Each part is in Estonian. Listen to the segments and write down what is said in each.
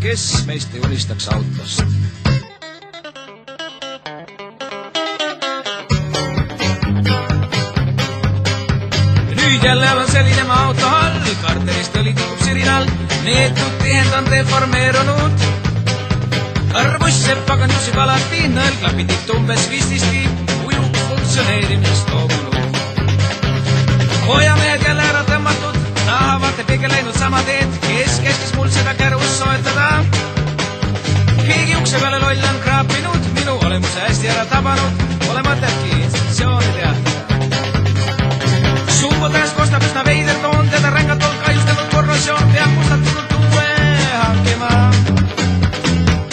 kes meist ei unistaks autost. Nüüd jälle on selline maa auto all, karterist õli tikub sirinal, neetud tihend on deformeerunud. Karbuss pagan jusib alati, nõelklapid tiktu umbes 15 ujub funktsioneerimisest loobunud. Hoiamehed jälle ära tõmmatud, tahavad pigem läinud sama teed, kes käskis mul seda kärust soetada. Keegi ukse peale loll on kraapinud, minu olemuse hästi ära tabanud, pole mõtetki instruktsiooni teatada. Suupodast kostab üsna veider toon, teda rängatult kahjustanud korrosioon peab mustatult uue hankima.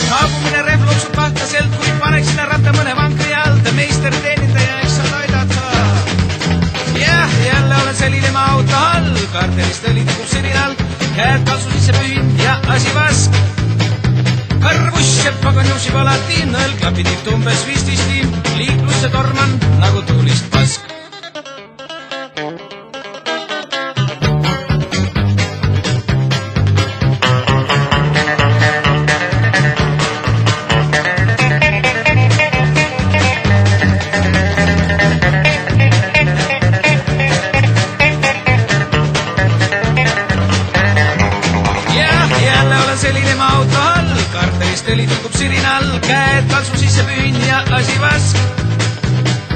Saabumine rehv loksub pahtaselt, kui paneksin ratta mõne vankri alt, meister teenindaja eks saad aidata. Jah, jälle olen selline maa auto all, karterist õli tikub sirinal, käed kalsu sisse pühin ja asi vask. Karbuss pagan jusib alati, nõelklapid tiktu umbes 15, liiklusse torman nagu tuulist pask. Selline maa auto all, karterist õli tikub sirinal, käed kalsu sisse pühin ja asi vask.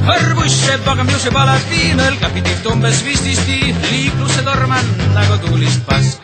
Karbuss pagam jusib alati, nõelklapid tiktu umbes 15, liiklusse torman nagu tuulist pask.